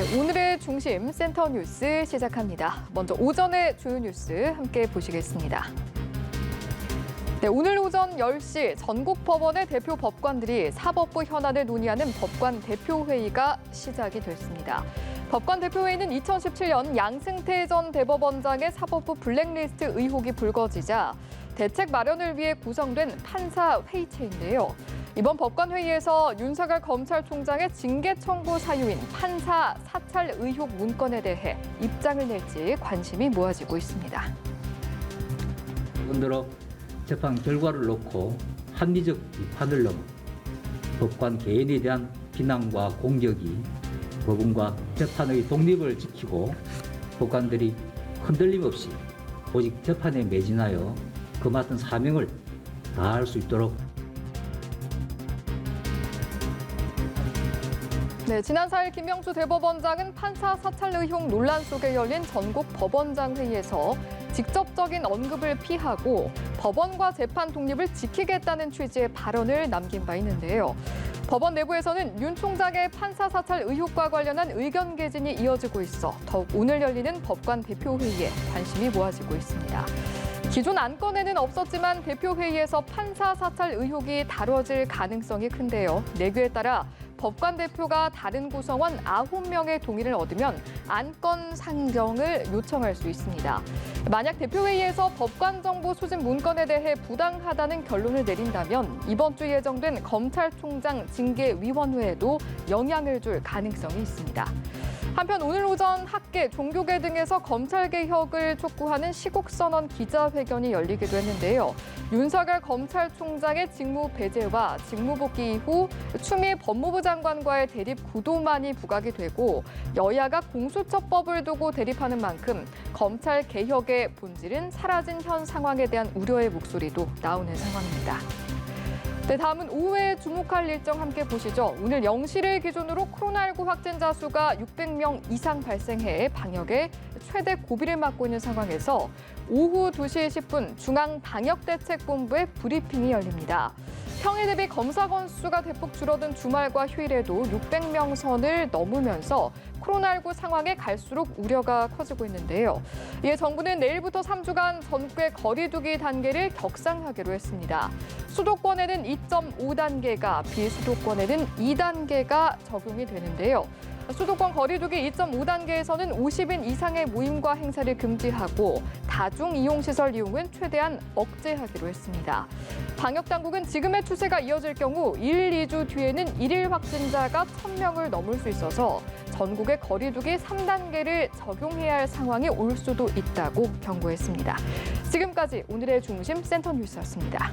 네, 오늘의 중심 센터 뉴스 시작합니다. 먼저 오전의 주요 뉴스 함께 보시겠습니다. 네, 오늘 오전 10시 전국 법원의 대표 법관들이 사법부 현안을 논의하는 법관 대표회의가 시작이 됐습니다. 법관 대표회의는 2017년 양승태 전 대법원장의 사법부 블랙리스트 의혹이 불거지자 대책 마련을 위해 구성된 판사 회의체인데요. 이번 법관 회의에서 윤석열 검찰총장의 징계 청구 사유인 판사 사찰 의혹 문건에 대해 입장을 낼지 관심이 모아지고 있습니다. 최근 들어 재판 결과를 놓고 합리적 비판을 넘어 법관 개인에 대한 비난과 공격이 법원과 재판의 독립을 지키고 법관들이 흔들림 없이 오직 재판에 매진하여 그 맡은 사명을 다할 수 있도록. 네, 지난 4일 김명주 대법원장은 판사 사찰 의혹 논란 속에 열린 전국 법원장 회의에서 직접적인 언급을 피하고 법원과 재판 독립을 지키겠다는 취지의 발언을 남긴 바 있는데요. 법원 내부에서는 윤 총장의 판사 사찰 의혹과 관련한 의견 개진이 이어지고 있어 더욱 오늘 열리는 법관 대표회의에 관심이 모아지고 있습니다. 기존 안건에는 없었지만 대표회의에서 판사 사찰 의혹이 다뤄질 가능성이 큰데요. 내규에 따라 법관 대표가 다른 구성원 9명의 동의를 얻으면 안건 상정을 요청할 수 있습니다. 만약 대표회의에서 법관 정보 수집 문건에 대해 부당하다는 결론을 내린다면 이번 주 예정된 검찰총장 징계위원회에도 영향을 줄 가능성이 있습니다. 한편 오늘 오전 학계, 종교계 등에서 검찰개혁을 촉구하는 시국선언 기자회견이 열리기도 했는데요. 윤석열 검찰총장의 직무 배제와 직무복귀 이후 추미애 법무부 장관과의 대립 구도만이 부각이 되고 여야가 공수처법을 두고 대립하는 만큼 검찰개혁의 본질은 사라진 현 상황에 대한 우려의 목소리도 나오는 상황입니다. 네, 다음은 오후에 주목할 일정 함께 보시죠. 오늘 0시를 기준으로 코로나19 확진자 수가 600명 이상 발생해 방역에 최대 고비를 맞고 있는 상황에서 오후 2시 10분 중앙방역대책본부의 브리핑이 열립니다. 평일 대비 검사 건수가 대폭 줄어든 주말과 휴일에도 600명 선을 넘으면서 코로나19 상황에 갈수록 우려가 커지고 있는데요. 이에 정부는 내일부터 3주간 전국의 거리 두기 단계를 격상하기로 했습니다. 수도권에는 2.5단계가, 비수도권에는 2단계가 적용이 되는데요. 수도권 거리두기 2.5단계에서는 50인 이상의 모임과 행사를 금지하고 다중 이용시설 이용은 최대한 억제하기로 했습니다. 방역당국은 지금의 추세가 이어질 경우 1, 2주 뒤에는 일일 확진자가 1,000명을 넘을 수 있어서 전국의 거리두기 3단계를 적용해야 할 상황이 올 수도 있다고 경고했습니다. 지금까지 오늘의 중심 센터 뉴스였습니다.